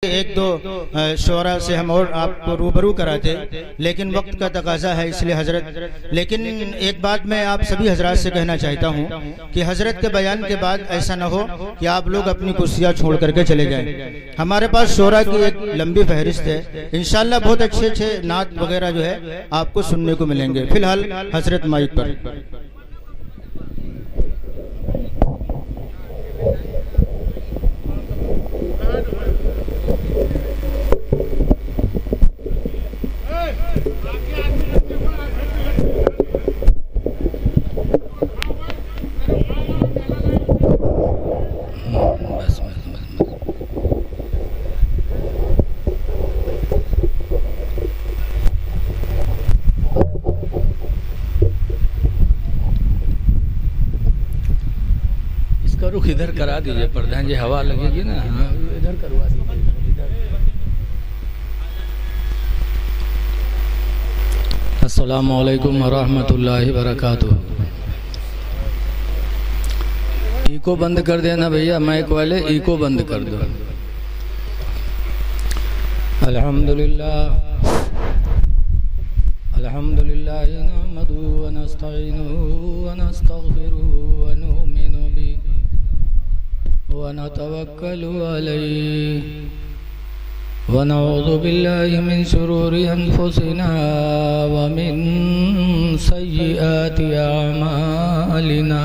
एक दो शोरा से हम और आपको रूबरू कराते, लेकिन वक्त का तकाजा है इसलिए हजरत। लेकिन एक बात मैं आप सभी हजरात से कहना चाहता हूँ कि हजरत के बयान के बाद ऐसा न हो कि आप लोग अपनी कुर्सियाँ छोड़ करके चले जाएं। हमारे पास शोरा की एक लंबी फहरिस्त है, इंशाल्लाह बहुत अच्छे अच्छे नात वगैरह जो है आपको सुनने को मिलेंगे। फिलहाल हजरत माइक पर। रुख इधर करा दीजिए प्रधान जी, हवा लगेगी ना। हाँ, इधर करवा दीजिए। अस्सलामु अलैकुम वरहमतुल्लाहि वबरकातुहू। इको बंद कर देना भैया, माइक वाले इको बंद कर दो। अल्हम्दुलिल्लाह अल्हम्दुलिल्लाह नहमदुहु व नस्तईनुहु व नस्तगफिरुहु व नु'मिनु बिही व नतवक्कलु अलैहि व नऊज़ु बिल्लाहि मिन शुरूरि अनफुसिना व मिन सय्यिआति अअमालिना।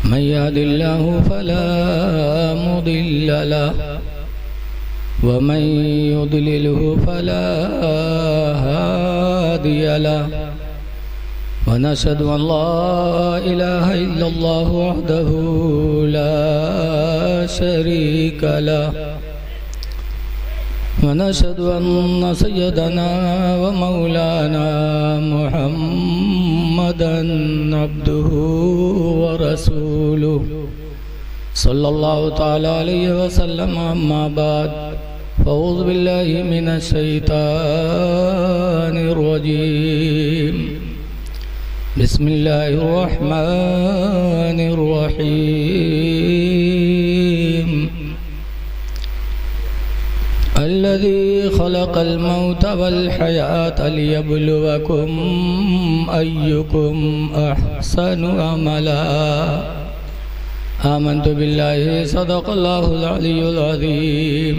मन यहदिल्लाहु फला मुदिल्ल लहु व मन युद्लिलहु फला हादिय लहु व नशहदु अन ला इलाहा इल्लल्लाहु वहदहु ला शरीक लहु व नशहदु अन्न सय्यदना व मौलाना मुहम्मदन अब्दुहु व रसूलुहु सल्लल्लाहु तआला अलैहि वसल्लम। अम्मा बाद फ़अऊज़ु बिल्लाहि मिनश शैतानिर रजीम। बिस्मिल्लाहिर रहमानिर रहीम। अल्लज़ी खलक़ल मौत वल हयात लियब्लुवकुम अय्युकुम अहसनु अमला। आमन्तु बिल्लाहि सदक़ल्लाहुल अलियुल अज़ीम।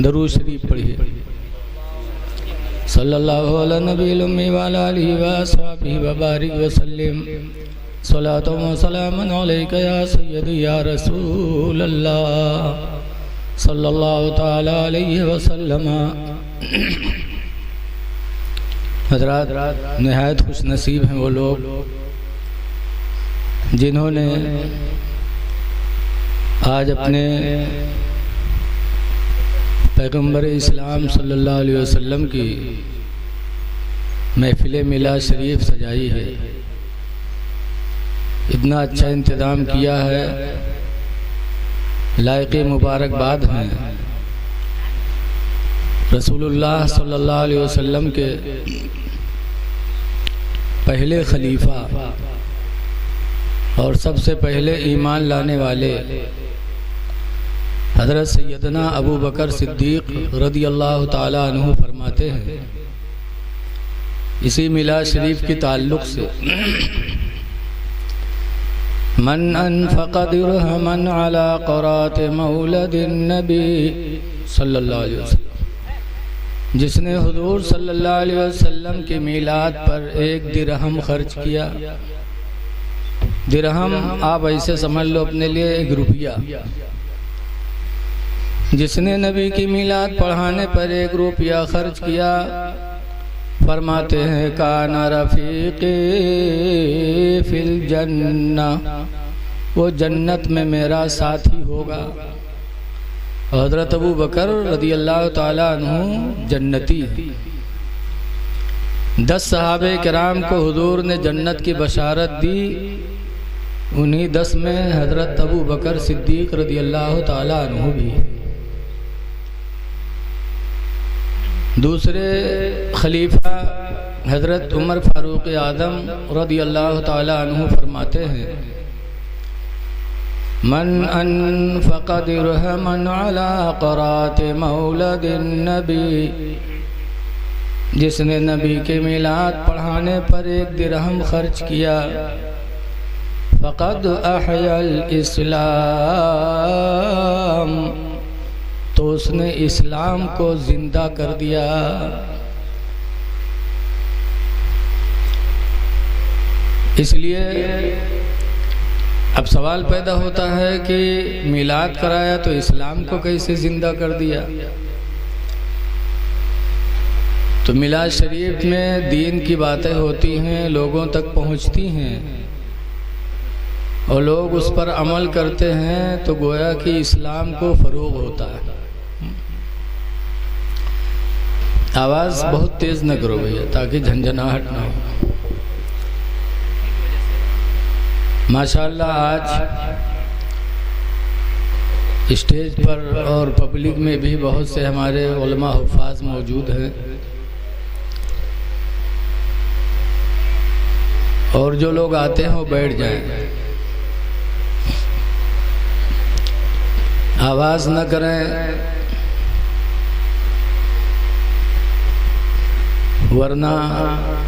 दरूद शरीफ पढ़िए। सल्लल्लाहु अला नबील उम्मी व अला आलिहि व अस्हाबिहि व बारिक व सल्लिम। सलातो व सलामुन अलैका या सय्यदी या रसूल अल्लाह सल्लल्लाहु तआला अलैहि व सल्लम। हज़रात, निहायत खुश नसीब हैं वो लोग जिन्होंने आज अपने पैगम्बर इस्लाम सल्लल्लाहु अलैहि वसल्लम की महफिल मिलाद शरीफ सजाई है। इतना अच्छा इंतज़ाम किया है, लायक़ मुबारकबाद हैं। रसूलुल्लाह सल्लल्लाहु अलैहि वसल्लम के पहले खलीफा और सबसे पहले ईमान लाने वाले हज़रत सैयदना अबू बकर सिद्दीक़ रदियल्लाहु ताला अन्हु फरमाते हैं, इसी मिलाद शरीफ के ताल्लुक़ से मन अनफ़क़ दिरहमन अला क़रात मौलदिन नबी सल्लल्लाहु अलैहि वसल्लम, जिसने हुज़ूर सल्लल्लाहु अलैहि वसल्लम के मिलाद पर एक दिरहम खर्च किया। दिरहम आप ऐसे समझ लो अपने लिए एक रुपया। जिसने नबी की मिलाद पढ़ाने पर एक रुपया खर्च किया, फरमाते हैं काना रफ़ीक़ी फिल जन्ना, वो जन्नत में मेरा साथी होगा। हज़रत अबू बकर रदियल्लाहु ताला अन्हु जन्नती है। 10 सहाबे किराम को हुजूर ने जन्नत की बशारत दी, उन्हीं 10 में हज़रत अबू बकर सिद्दीक़ रदियल्लाहु ताला अन्हु भी। दूसरे खलीफा हज़रत उमर फ़ारूक़ आज़म रदियल्लाहु ताला अन्हु फरमाते हैं, मन अनफ़क़ दिरहमन अला क़रात मौलद नबी, जिसने नबी के मिलाद पढ़ाने पर 1 दिरहम खर्च किया, फ़क़द अहयल इस्लाम, तो उसने इस्लाम को ज़िंदा कर दिया। इसलिए अब सवाल पैदा होता है कि मिलाद कराया तो इस्लाम को कैसे ज़िंदा कर दिया। तो मिलाद शरीफ में दीन की बातें होती हैं, लोगों तक पहुंचती हैं और लोग उस पर अमल करते हैं, तो गोया कि इस्लाम को फ़रोग़ होता है। आवाज़ बहुत तेज़ न करो भैया, ताकि झंझनाहट ना हो। माशाअल्लाह आज स्टेज पर और पब्लिक में भी बहुत से हमारे उलमा हुफ़ाज़ मौजूद हैं, और जो लोग आते हैं वो बैठ जाएं, आवाज़ न करें, वरना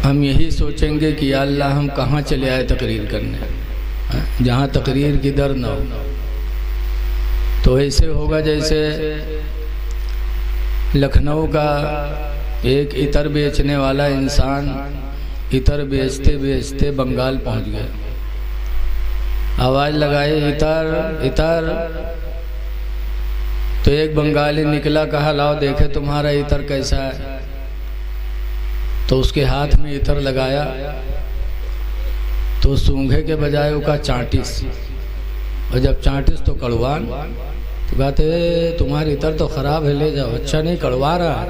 हम यही सोचेंगे कि या अल्लाह हम कहाँ चले आए तकरीर करने, जहाँ तकरीर की दर न हो। तो ऐसे होगा जैसे लखनऊ का एक इतर बेचने वाला इंसान इतर बेचते बेचते बंगाल पहुंच गया। आवाज़ लगाए इतर इतर, तो एक बंगाली निकला, कहा लाओ देखे तुम्हारा इतर कैसा है। तो उसके हाथ में इतर लगाया तो सूंघे के बजाय उसका चांटिस, और जब चांटिस तो कड़वान, तो कहते तुम्हारी इतर तो ख़राब है, ले जाओ। अच्छा नहीं, कड़वा रहा है।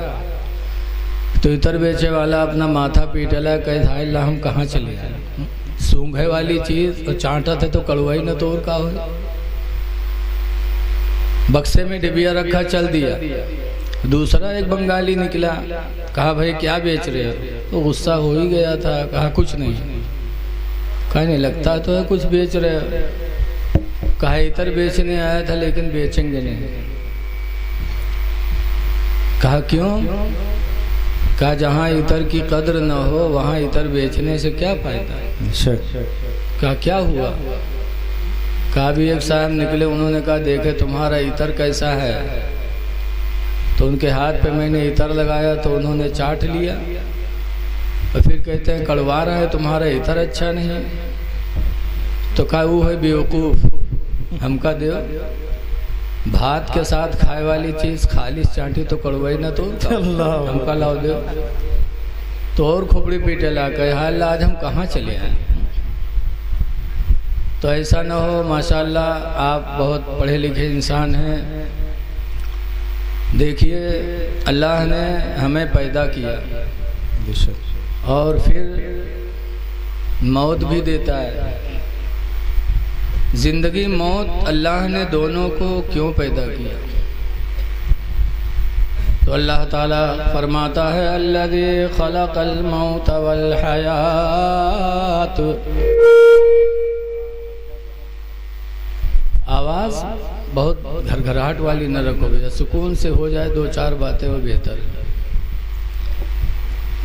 तो इतर बेचे वाला अपना माथा पीटला, कहे हाय अल्लाह हम कहाँ चले आए, सूंघे वाली चीज़ और चांटा थे तो कड़वाई न तो और का हो। बक्से में डिबिया रखा, चल दिया। दूसरा एक बंगाली निकला, कहा भाई क्या बेच रहे हो, तो गुस्सा हो ही गया था, कहा कुछ नहीं। कहा नहीं लगता तो है कुछ बेच रहे हो। कहा इतर बेचने आया था लेकिन बेचेंगे नहीं। कहा क्यों? कहा जहाँ इतर की कद्र न हो वहाँ इतर बेचने से क्या फायदा। कहा क्या हुआ? कहा भी एक साहब निकले, उन्होंने कहा देखे तुम्हारा इतर कैसा है। तो उनके हाथ पे मैंने इतर लगाया तो उन्होंने चाट लिया, और फिर कहते हैं कड़वा रहा है तुम्हारा इतर अच्छा नहीं। तो कहा वो है बेवकूफ़, हमका दो भात के साथ खाए वाली चीज़ खालिश चाटी तो कड़वाई ना तो हमका लाओ दो। तो और खोपड़ी पीटे ला कहे हाल आज हम कहाँ चले आए। तो ऐसा ना हो, माशाअल्लाह आप बहुत पढ़े लिखे इंसान हैं। देखिए अल्लाह ने हमें पैदा किया और फिर मौत भी देता है। ज़िंदगी मौत अल्लाह ने दोनों को क्यों पैदा किया? तो अल्लाह ताला फरमाता है अल्लज़ी खलक़ल मौत वल हयात। आवाज़ बहुत घरघराहट वाली न रखो भैया, सुकून से हो जाए, 2-4 बातें वो बेहतर है।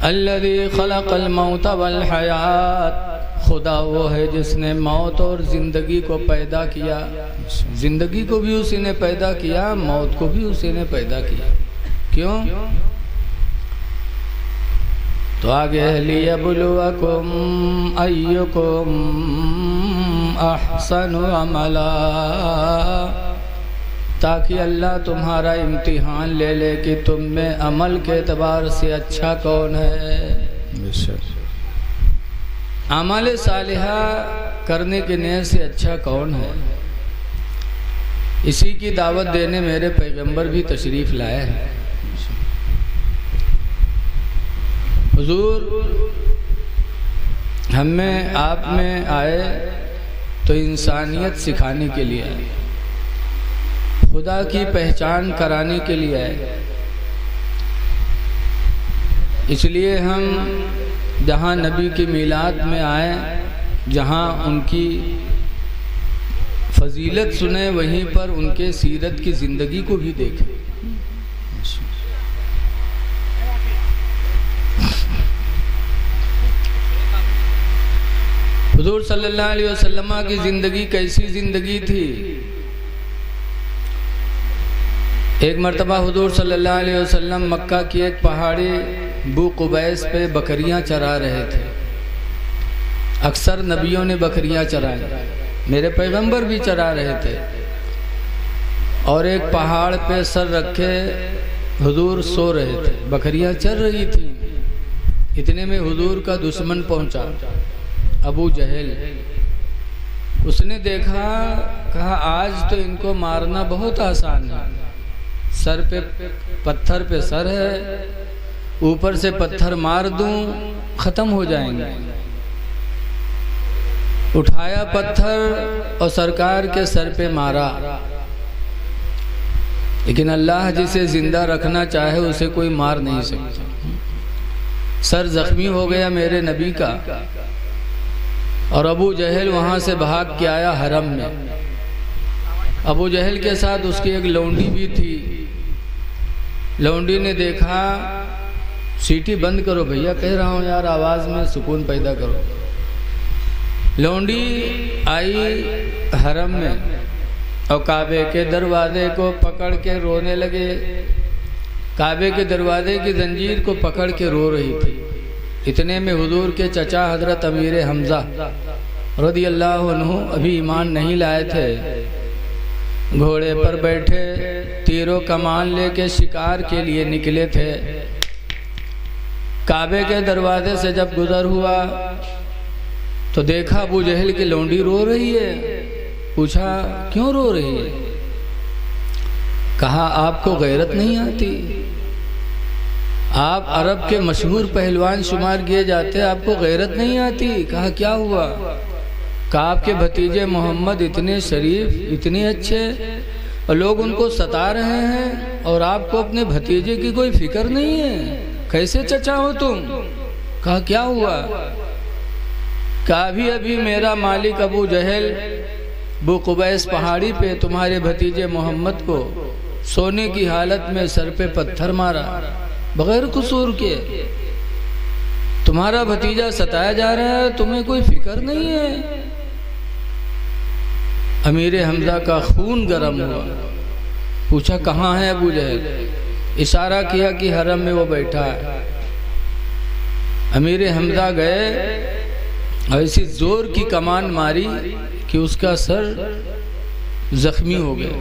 अल्लज़ी खलक़ल मौत वल हयात, खुदा वो है जिसने मौत और ज़िंदगी को पैदा किया। ज़िंदगी को भी उसी ने पैदा किया, मौत को भी उसी ने पैदा किया। क्यों? तो आगे लियब्लुवकुम अय्युकुम अहसनु अमला, ताकि अल्लाह तुम्हारा इम्तिहान ले ले कि तुम में अमल के एतबार से अच्छा कौन है। अमल सालिहा करने के नियत से अच्छा कौन है। इसी की दावत देने मेरे पैगंबर भी तशरीफ़ लाए हैं। हुजूर हम में आप में आए तो इंसानियत सिखाने के लिए आए, खुदा की पहचान कराने के लिए आए। इसलिए हम जहाँ नबी की मिलाद में आए, जहाँ उनकी फजीलत सुने वहीं पर उनके सीरत की ज़िंदगी को भी देखें। हुजूर सल्लल्लाहु अलैहि वसल्लम की ज़िंदगी कैसी ज़िंदगी थी। एक मरतबा हुजूर सल्लल्लाहु अलैहि वसल्लम मक्का की एक पहाड़ी बू कुबैस पे बकरियां चरा रहे थे। अक्सर नबियों ने बकरियां चराई, मेरे पैगंबर भी चरा रहे थे। और एक पहाड़ पे सर रखे हुजूर सो रहे थे, बकरियां चर रही थी। इतने में हुजूर का दुश्मन पहुंचा, अबू जहल। उसने देखा, कहा आज तो इनको मारना बहुत आसान है। सर पे पत्थर पे सर है, ऊपर से पत्थर मार दूं ख़त्म हो जाएंगे। उठाया पत्थर और सरकार के सर पे मारा। लेकिन अल्लाह जिसे जिंदा रखना चाहे उसे कोई मार नहीं सकता। सर जख्मी हो गया मेरे नबी का। और अबू जहल वहाँ से भाग के आया हरम में। अबू जहल के साथ उसकी एक लौंडी भी थी। लौंडी ने देखा, सीटी बंद करो भैया, कह रहा हूँ यार, आवाज़ में सुकून पैदा करो। लौंडी आई हरम में और काबे के दरवाजे को पकड़ के रोने लगे। काबे के दरवाजे की जंजीर को पकड़ के रो रही थी। इतने में हुजूर के चचा हजरत अमीर हमजा रदियल्लाहु अन्हु अभी ईमान नहीं लाए थे। घोड़े पर बैठे तीरों कमान लेके शिकार के लिए निकले थे। काबे के दरवाजे से जब गुजर हुआ तो देखा अबू जहल की लौंडी रो रही है। पूछा क्यों रो रही है? कहा आपको गैरत नहीं आती? आप अरब के मशहूर पहलवान शुमार किए जाते, आपको गैरत नहीं आती? कहा क्या हुआ? कहा आपके भतीजे मोहम्मद इतने शरीफ, इतने अच्छे, और लोग उनको सता रहे हैं और आपको अपने भतीजे की कोई फिक्र नहीं है। कैसे चचा हो तुम? कहा क्या हुआ? कहा अभी मेरा मालिक अबू जहल बू कुबैस पहाड़ी पे तुम्हारे भतीजे मोहम्मद को सोने की हालत में सर पे पत्थर मारा बगैर कसूर के। तुम्हारा भतीजा सताया जा रहा है, तुम्हें कोई फिक्र नहीं है। अमीर हमजा का खून गर्म हुआ। पूछा कहाँ है अबू जहल? इशारा किया कि हरम में वो बैठा है। अमीर हमजा गए, ऐसी जोर की कमान मारी कि उसका सर जख्मी हो गया।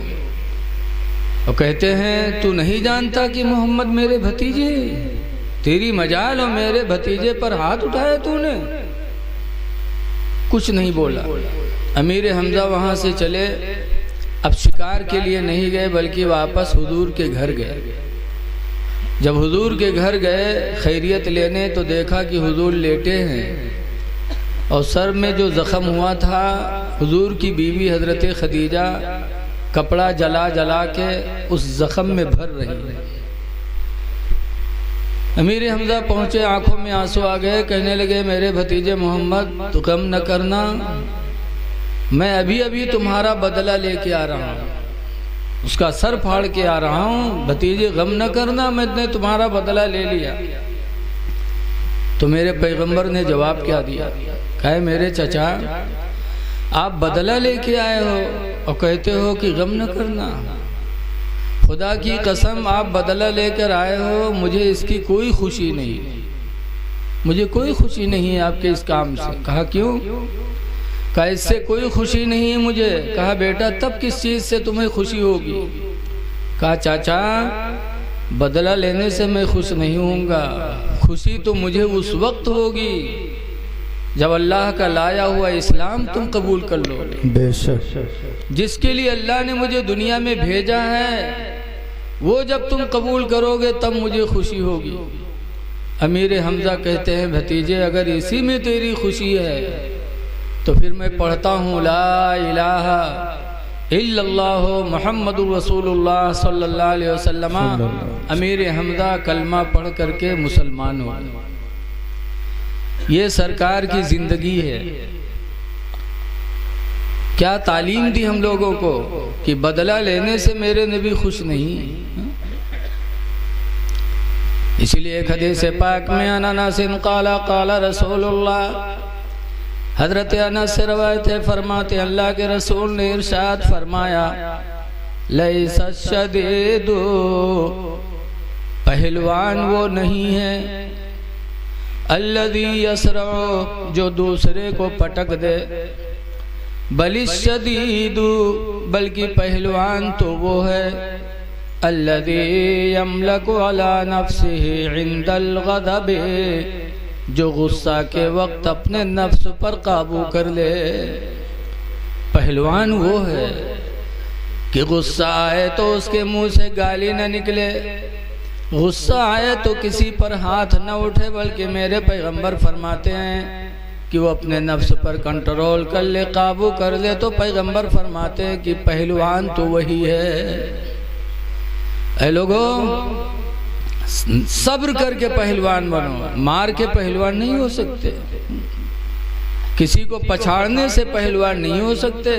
और कहते हैं तू नहीं जानता कि मोहम्मद मेरे भतीजे? तेरी मजाल और मेरे भतीजे पर हाथ उठाया तूने? कुछ नहीं बोला। अमीर हमजा वहाँ से चले। अब शिकार के लिए नहीं गए बल्कि वापस हुजूर के घर गए। जब हुजूर के घर गए खैरियत लेने तो देखा कि हुजूर लेटे हैं और सर में जो ज़ख़म हुआ था हुजूर की बीवी हज़रत खदीजा कपड़ा जला जला के उस ज़ख़म में भर रही है। अमीर हमजा पहुँचे, आंखों में आंसू आ गए। कहने लगे मेरे भतीजे मोहम्मद तो गम न करना, मैं अभी अभी तुम्हारा बदला लेके आ रहा हूँ, उसका सर फाड़ के आ रहा हूँ। भतीजे गम न करना, मैंने तुम्हारा बदला ले लिया। तो मेरे पैगंबर ने जवाब क्या दिया? कहे मेरे चचा आप बदला लेके आए हो और कहते हो कि गम न करना। खुदा की कसम आप बदला लेकर आए हो, मुझे इसकी कोई खुशी नहीं, मुझे कोई खुशी नहीं है आपके इस काम से। कहा क्यों? कहा इससे कोई खुशी नहीं है मुझे। कहा बेटा तब किस चीज़ से तुम्हें खुशी होगी? कहा चाचा बदला लेने से मैं खुश नहीं होऊंगा, खुशी तो मुझे उस वक्त होगी जब अल्लाह का लाया हुआ इस्लाम तुम कबूल कर लोगे। बेशक जिसके लिए अल्लाह ने मुझे दुनिया में भेजा है वो जब तुम कबूल करोगे तब मुझे खुशी होगी। अमीर हमजा कहते हैं भतीजे अगर इसी में तेरी खुशी है तो फिर मैं पढ़ता हूँ ला इलाहा इल्लल्लाह मुहम्मदुर रसूलुल्लाह सल्लल्लाहु अलैहि वसल्लम। अमीर हमजा कलमा पढ़ करके मुसलमान हो गए। ये सरकार की ज़िंदगी है क्या तालीम दी हम लोगों को कि बदला लेने से मेरे नबी खुश नहीं। इसलिए एक हदीस पाक में अनसिन काला काला रसूलुल्लाह, हजरत अनस से रवायत है, फरमाते अल्लाह के रसूल ने इरशाद फरमाया, लैसा शदीदु, पहलवान वो नहीं है, अल्लज़ी यसरउ, जो दूसरे को पटक दे, बलिश्शदीदु, बल्कि पहलवान तो वो है, अल्लज़ी यमलकु अला नफ्सिही इंदल गज़ब, जो गुस्सा के वक्त अपने नफ्स पर काबू कर ले। पहलवान वो है कि गुस्सा आए तो उसके मुंह से गाली न निकले, गुस्सा आए तो किसी पर हाथ न उठे, बल्कि मेरे पैगंबर फरमाते हैं कि वो अपने नफ्स पर कंट्रोल कर ले, काबू कर ले। तो पैगंबर फरमाते हैं कि पहलवान तो वही है। ऐ लोगों, सब्र करके पहलवान बनो, मार के पहलवान नहीं हो सकते, किसी को पछाड़ने से पहलवान नहीं हो सकते।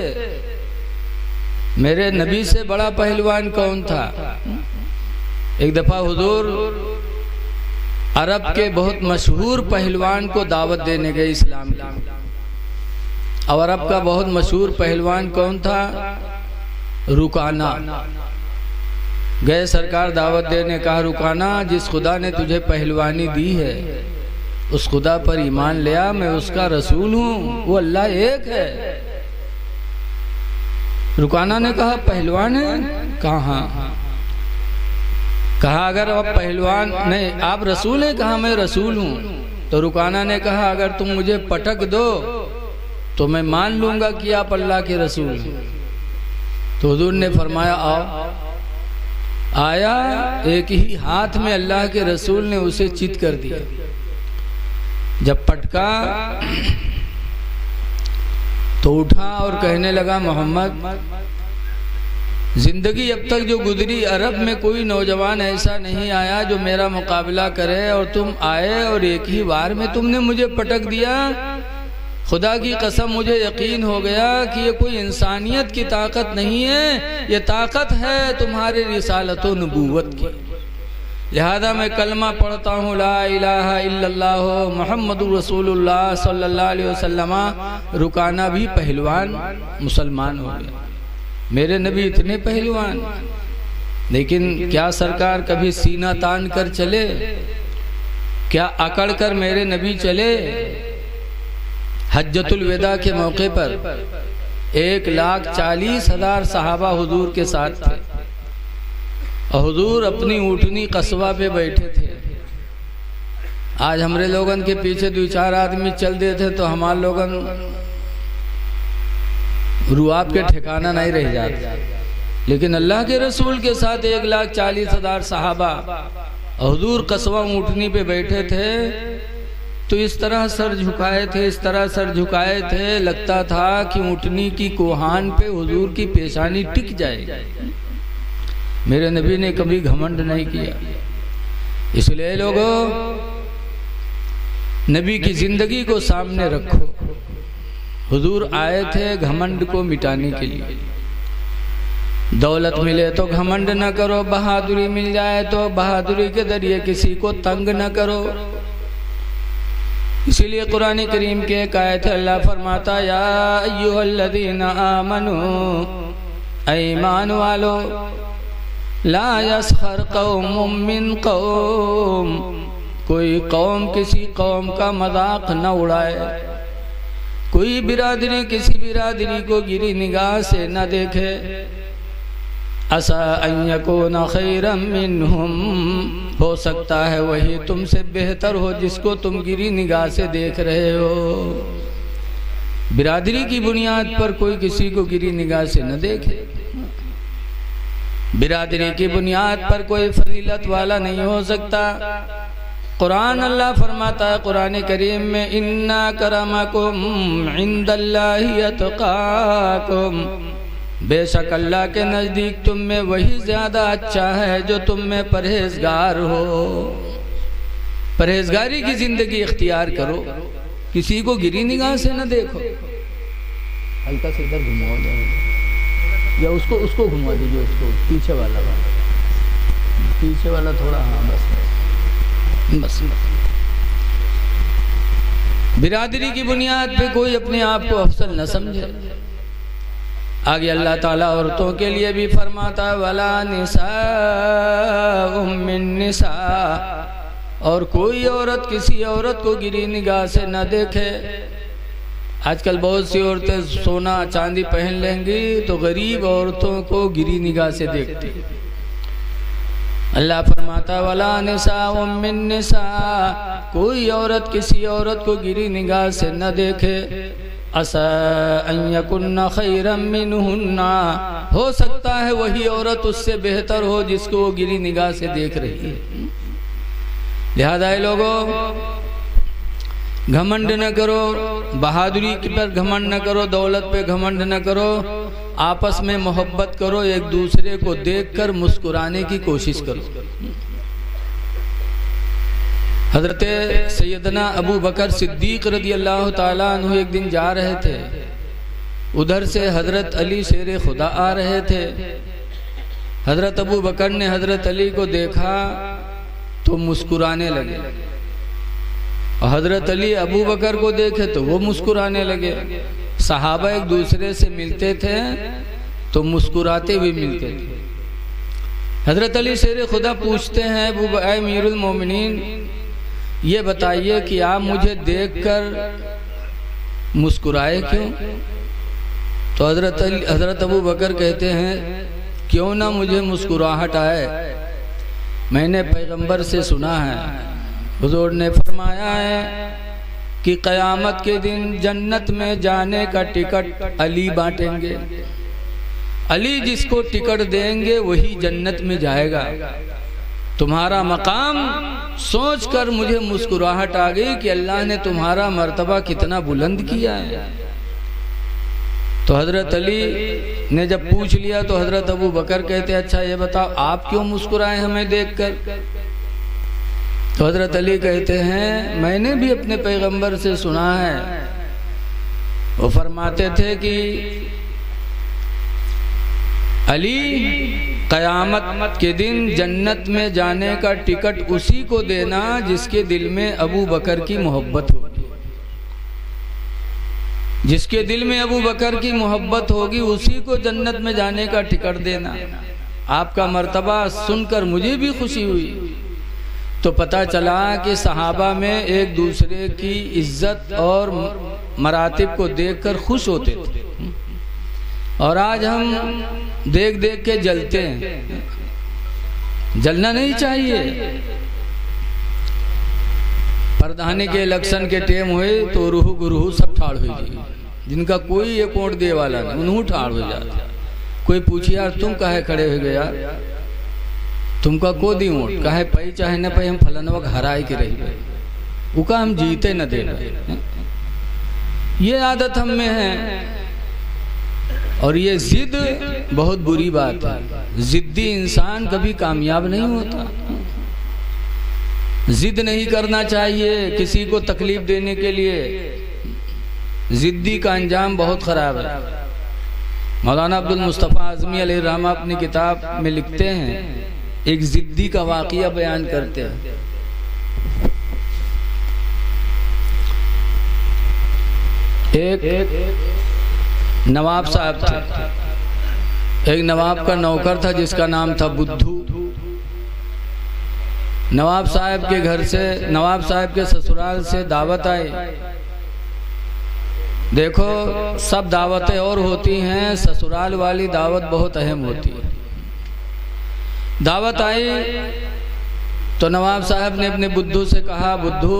मेरे नबी से बड़ा पहलवान कौन था? एक दफा हुजूर अरब के बहुत मशहूर पहलवान को दावत देने गए इस्लाम की। और अरब का बहुत मशहूर पहलवान कौन था? रुकाना। गए, सरकार दावत देने, कहा रुकाना, जिस खुदा ने तुझे पहलवानी दी है उस खुदा पर ईमान ले आ, मैं उसका रसूल हूँ, वो अल्लाह एक है। रुकाना ने कहा पहलवान है? कहा हाँ। कहा अगर आप पहलवान नहीं, आप रसूल हैं? कहा मैं रसूल हूँ। तो रुकाना ने कहा अगर तुम मुझे पटक दो तो मैं मान लूंगा कि आप अल्लाह के रसूल हैं। तो हुजूर ने फरमाया आओ। आया, एक ही हाथ में अल्लाह के रसूल ने उसे चित कर दिया। जब पटका तो उठा और कहने लगा, मोहम्मद, जिंदगी अब तक जो गुजरी अरब में कोई नौजवान ऐसा नहीं आया जो मेरा मुकाबला करे, और तुम आए और एक ही बार में तुमने मुझे पटक दिया। खुदा की कसम मुझे यकीन हो गया कि ये कोई इंसानियत की ताकत नहीं है, ये ताकत है तुम्हारे रिसालत व नबूवत की। लिहाजा मैं कलमा पढ़ता हूँ, ला इलाहा इल्लल्लाह मुहम्मदुर रसूलुल्लाह सल्लल्लाहु अलैहि वसल्लम। रुकाना भी पहलवान मुसलमान हो गया। मेरे नबी इतने पहलवान, लेकिन क्या सरकार कभी सीना तान कर चले? क्या अकड़ कर मेरे नबी चले? हज्जतुल विदा के मौके पर 1,40,000 सहाबा हुजूर के साथ थे, और हुजूर अपनी ऊँटनी कस्बा पे बैठे थे। आज हमरे लोगन के पीछे 2-4 आदमी चल देते तो हमारे लोगन रुआब के ठिकाना नहीं रह जाते, लेकिन अल्लाह के रसूल के साथ 1,40,000 सहाबा, हुजूर कस्बा ऊँटनी पे बैठे थे। तो इस तरह सर झुकाए थे, इस तरह सर झुकाए थे, लगता था कि ऊँटनी की कोहान पे हुजूर की पेशानी टिक जाएगी। मेरे नबी ने कभी घमंड नहीं किया। इसलिए लोगों, नबी की जिंदगी को सामने रखो। हुजूर आए थे घमंड को मिटाने के लिए। दौलत मिले तो घमंड न करो, बहादुरी मिल जाए तो बहादुरी के जरिए किसी को तंग न करो। इसीलिए कुरान करीम के एक आयत अल्लाह फरमाता, या अय्युहल्लज़ीना आमनू, ईमान वालो, ला यस्खर कौमुम मिन कौम, कोई कौम किसी कौम का मजाक न उड़ाए, कोई बिरादरी किसी बिरादरी को गिरी निगाह से न देखे। असा अन यकूना खैरम मिनहुम, हो सकता है वही तुमसे बेहतर हो जिसको तुम गिरी निगाह से देख रहे हो। बिरादरी की बुनियाद पर कोई किसी को गिरी निगाह से न देखे। बिरादरी की बुनियाद पर कोई फजीलत वाला नहीं हो सकता। कुरान अल्लाह फरमाता है कुरान करीम में, इन्ना करमकुम इंदल्लाहि अतकाकुम, बेशक अल्लाह के नज़दीक तुम में वही ज़्यादा अच्छा है जो तुम में परहेजगार हो। परहेजगारी की ज़िंदगी इख्तियार करो, किसी को गिरी निगाह से न देखो। हल्का से इधर घुमाओ या उसको घुमा दीजिए, उसको पीछे वाला थोड़ा, हाँ बस। बिरादरी की बुनियाद पे कोई अपने आप को अफसल न समझे। आगे अल्लाह ताला औरतों के लिए भी फरमाता है वला निसा मिन निसा, और कोई औरत किसी औरत को गिरी निगाह से न देखे। आजकल बहुत सी औरतें सोना चांदी पहन लेंगी तो गरीब औरतों को गिरी निगाह से देखती। अल्लाह फरमाता वला निसा मिन निसा, कोई औरत किसी औरत को गिरी निगाह से न देखे। असा अन यकुन्ना खैरम मिनहुन्ना, हो सकता है वही औरत उससे बेहतर हो जिसको वो गिरी निगाह से देख रही है। लिहाजा लोगों, घमंड न करो, बहादुरी पर घमंड न करो, दौलत पे घमंड न करो, आपस में मोहब्बत करो, एक दूसरे को देखकर मुस्कुराने की कोशिश करो। हजरत सैयदना अबू बकर सिद्दीक रदी अल्लाह ताला अन्हु एक दिन जा रहे थे, उधर से हजरत अली शेर खुदा आ रहे थे। हजरत अबू बकर ने हजरत अली को देखा तो मुस्कुराने लगे, और हजरत अली अबू बकर को देखे तो वो मुस्कुराने लगे। सहाबा एक दूसरे से मिलते थे तो मुस्कुराते हुए मिलते थे। हजरत अली शेर खुदा पूछते हैं अमीरुल मोमिनीन, ये बताइए कि आप मुझे देखकर मुस्कुराए क्यों? तो हजरत अबू बकर कहते हैं क्यों ना मुझे मुस्कुराहट आए, मैंने पैगंबर से सुना है, हुजूर ने फरमाया है कि क़यामत के दिन जन्नत में जाने का टिकट अली बांटेंगे। अली जिसको टिकट देंगे वही जन्नत में जाएगा। तुम्हारा मकाम सोचकर मुझे मुस्कुराहट आ गई कि अल्लाह ने तुम्हारा मर्तबा कितना बुलंद किया है। तो हजरत अली ने जब पूछ लिया तो हजरत अबू बकर कहते अच्छा ये बताओ आप क्यों मुस्कुराए हमें देखकर? तो हजरत अली कहते हैं मैंने भी अपने पैगंबर से सुना है, वो फरमाते थे कि अली क़यामत के दिन जन्नत में जाने का टिकट उसी को देना जिसके दिल में अबू बकर की मोहब्बत होगी। जिसके दिल में अबू बकर की मोहब्बत होगी उसी को जन्नत में जाने का टिकट देना। आपका मर्तबा सुनकर मुझे भी खुशी हुई। तो पता चला कि सहाबा में एक दूसरे की इज्जत और मरातिब को देखकर खुश होते थे, और आज हम देख देख के जलते हैं। जलना नहीं चाहिए। प्रधानी के इलेक्शन के टाइम हुए तो रूह गुरूह सब ठाड़ हुई जी, जिनका कोई एक वोट दे वाला नहीं उन्होंने ठाड़ हो जाते। कोई पूछे यार तुम काहे खड़े हो गए यार, तुमका को दी वोट, काहे पई चाहे न पई हम फलनवा हराए के रही गए, उका हम जीते न दे। ये आदत हम में है, और ये जिद बहुत बुरी बात है। जिद्दी इंसान कभी कामयाब नहीं होता। जिद नहीं करना चाहिए किसी को तकलीफ देने के लिए। जिद्दी का अंजाम बहुत खराब है। मौलाना अब्दुल मुस्तफ़ा आज़मी अलैहिर्रहमा अपनी किताब में लिखते हैं, एक जिद्दी का वाक़िया बयान करते हैं। एक नवाब साहब थे। एक नवाब का नौकर था जिसका नाम था बुद्धू। नवाब साहब के घर से, नवाब साहब के ससुराल से दावत आई। देखो सब दावतें और होती हैं, ससुराल वाली दावत बहुत अहम होती है। दावत आई तो नवाब साहब ने अपने बुद्धू से कहा बुद्धू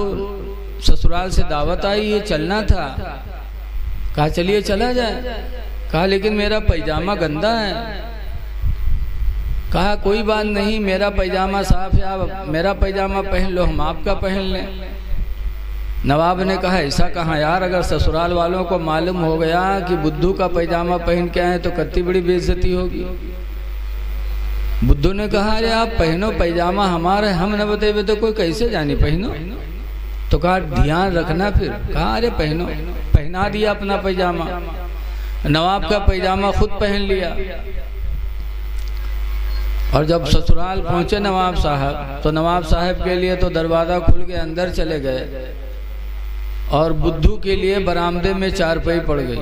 ससुराल से दावत आई, ये चलना था। कहा चलिए चला जाए। कहा लेकिन मेरा पैजामा गंदा है। कहा कोई बात नहीं, मेरा पैजामा साफ है, आप मेरा पैजामा पहन लो, हम आपका पहन लें। नवाब ने कहा ऐसा कहाँ यार, अगर ससुराल वालों को मालूम हो गया कि बुद्धू का पैजामा पहन के आए तो कितनी बड़ी बेइज्जती होगी। बुद्धू ने कहा अरे आप पहनो, पैजामा हमारा है, हम न बतेबे तो कोई कैसे जानी पहनो। तो कहा ध्यान रखना फिर। कहा अरे पहनो, पहना दिया अपना पैजामा। नवाब का पैजामा खुद पहन लिया। और जब ससुराल पहुंचे नवाब साहब, तो नवाब साहब के लिए तो दरवाज़ा खुल के अंदर चले गए और बुद्धू के लिए बरामदे में चारपाई पड़ गई।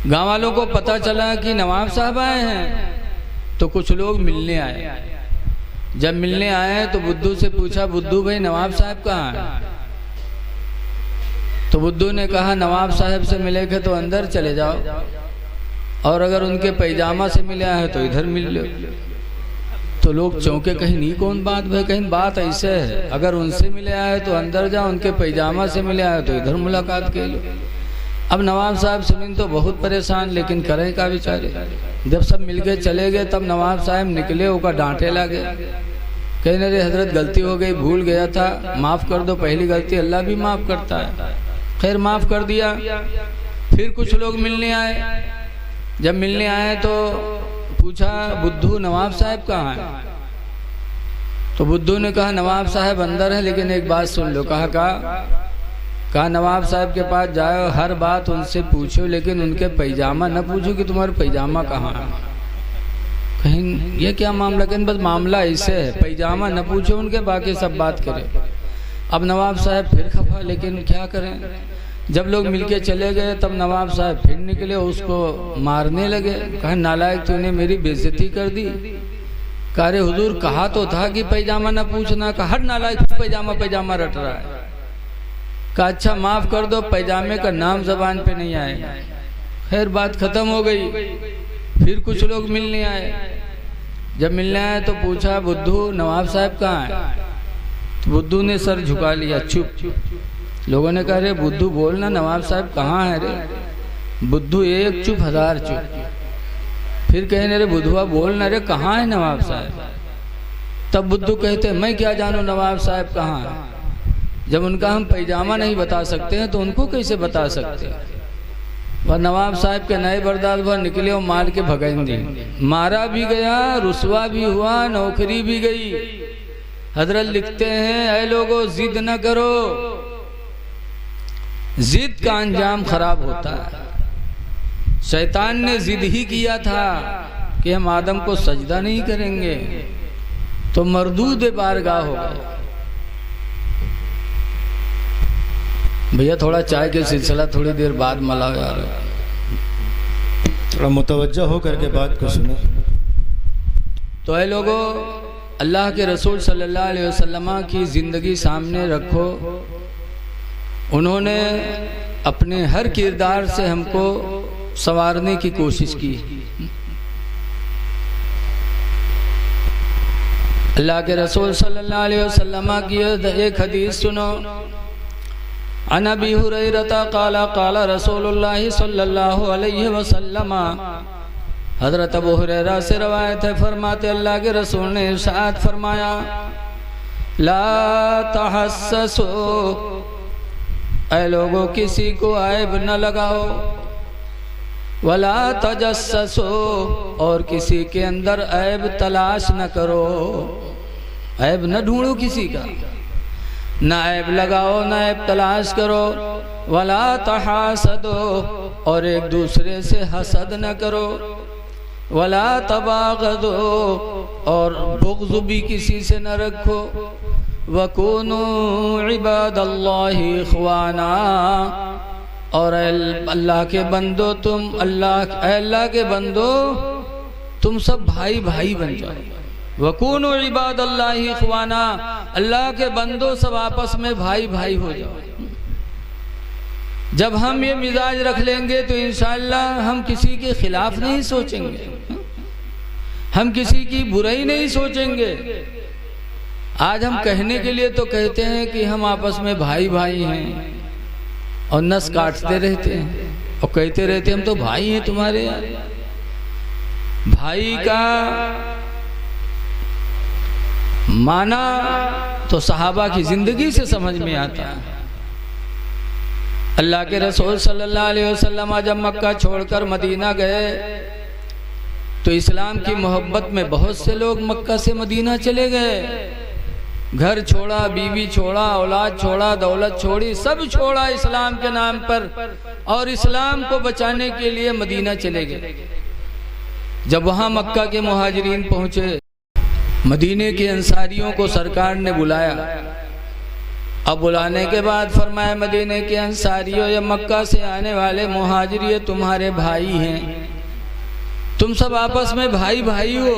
गांव वालों को पता चला कि नवाब साहब आए हैं, तो कुछ लोग मिलने आए। जब मिलने आए तो बुद्धू से पूछा, बुद्धू भाई नवाब साहब कहाँ हैं? तो बुद्धू ने कहा, नवाब साहब से मिले के तो अंदर चले जाओ, और अगर उनके पैजामा से मिले है तो इधर मिल लो। तो लोग चौंके, कहीं नहीं कौन बात भाई, कहीं बात ऐसे है, अगर उनसे मिले आए तो अंदर जाओ, उनके पैजामा से मिले आए तो इधर मुलाकात कर लो। अब नवाब साहब सुनिन तो बहुत परेशान, लेकिन करें का बेचारे। जब सब मिलके चले गए तब नवाब साहब निकले, ओका डांटे लगे, कहने रे हजरत गलती हो गई, भूल गया था, माफ़ कर दो, पहली गलती अल्लाह भी माफ़ करता है। खैर माफ़ कर दिया। फिर कुछ लोग मिलने आए। जब मिलने आए तो पूछा, बुद्धू नवाब साहब कहाँ हैं? तो बुद्धू ने कहा, नवाब साहब अंदर है, लेकिन एक बात सुन लो। कहा नवाब साहब के पास जाओ, हर बात उनसे पूछो, लेकिन उनके पैजामा न पूछो कि तुम्हारा पैजामा कहाँ है। कहीं ये क्या मामला? कहीं बस मामला ऐसे है, पैजामा न पूछो उनके, बाकी सब बात करें। अब नवाब साहब फिर खफा, लेकिन क्या करें। जब लोग मिलके चले गए तब नवाब साहब फिर निकले, उसको मारने लगे। कहा, नालायक तूने मेरी बेइज्जती कर दी। कहा, रे हुजूर कहा तो था कि पैजामा न पूछना। कहा, हर नालायक पैजामा पैजामा रट रहा है। कहा, अच्छा माफ़ कर दो, पैजामे का नाम ज़बान पे नहीं आएगा। खैर बात ख़त्म हो गई। फिर कुछ लोग मिलने आए। जब मिलने आए तो पूछा, बुद्धू नवाब साहब कहाँ है? तो बुद्धू ने सर झुका लिया, चुप। लोगों ने कहा, रे बुद्धू बोलना, नवाब साहब कहाँ है रे? बुद्धू एक चुप, हजार चुप। फिर कहने, रे बुद्धुआ बोलना, रे कहाँ है नवाब साहब? तब बुद्धू कहते, मैं क्या जानूँ नवाब साहब कहाँ है। जब उनका हम पैजामा नहीं बता सकते हैं तो उनको कैसे बता सकते हैं। वह नवाब साहब के नए बर्दाश्त वह निकले और मार के भगाई दी। मारा भी गया, रुसवा भी हुआ, नौकरी भी गई। हजरत लिखते हैं, ऐ लोगों जिद न करो, जिद का अंजाम खराब होता है। शैतान ने जिद ही किया था कि हम आदम को सजदा नहीं करेंगे, तो मरदूद बारगाह हो गए। भैया थोड़ा चाय के सिलसिला थोड़ी देर बाद मलाओ यार, थोड़ा मुतवज्जह हो करके बात को सुनो। तो ऐ लोगों, अल्लाह के रसूल सल्लल्लाहु अलैहि वसल्लम की ज़िंदगी सामने रखो। उन्होंने अपने हर किरदार से हमको संवारने की कोशिश की। अल्लाह के रसूल सल्लल्लाहु अलैहि वसल्लम की एक हदीस सुनो। अन अबी हुरैरता क़ाला क़ाला रसूलुल्लाह सल्लल्लाहु अलैहि वसल्लम। हज़रत अबू हुरैरा से रवायत है, फरमाते अल्लाह के रसूल ने इरशाद फरमाया, ला तहस्ससो, ऐ लोगों किसी को ऐब न लगाओ, वला तजस्ससो, और किसी के अंदर ऐब तलाश न करो। ऐब न ढूंढो किसी का, न ऐब लगाओ, न ऐब तलाश करो। वला तहासदो, और एक दूसरे से हसद न करो। वला तबागदो, और बुग़्ज़ भी किसी से न रखो। वकूनू इबादल्लाहि इख़वाना, और अल्लाह के बंदो तुम अल्लाह के बंदो तुम सब भाई भाई बन जाओ। वकूनू इबादल्लाहि इख़वाना, अल्लाह के बंदो सब आपस में भाई भाई हो जाओ। जब हम ये मिजाज रख लेंगे तो इंशाअल्लाह हम किसी के खिलाफ नहीं सोचेंगे, हम किसी की बुराई नहीं सोचेंगे। आज हम कहने के लिए तो कहते हैं कि हम आपस में भाई भाई हैं, और नस काटते रहते हैं और कहते रहते हैं हम तो भाई हैं तुम्हारे। यार भाई का माना तो सहाबा की जिंदगी से समझ में आता है। अल्लाह के रसूल सल्लल्लाहु अलैहि वसल्लम जब मक्का छोड़कर मदीना गए तो इस्लाम की मोहब्बत में बहुत से लोग मक्का से मदीना चले गए। घर छोड़ा, बीवी छोड़ा, औलाद छोड़ा, दौलत छोड़ी, सब छोड़ा इस्लाम के नाम पर, और इस्लाम को बचाने के लिए मदीना चले गए। जब वहाँ मक्का के मुहाजिरीन पहुँचे, मदीने के अंसारियों को सरकार ने बुलाया। अब बुलाने के बाद फरमाया, मदीने के अंसारियों, ये मक्का से आने वाले मुहाजिर ये तुम्हारे भाई हैं, तुम सब आपस में भाई भाई हो।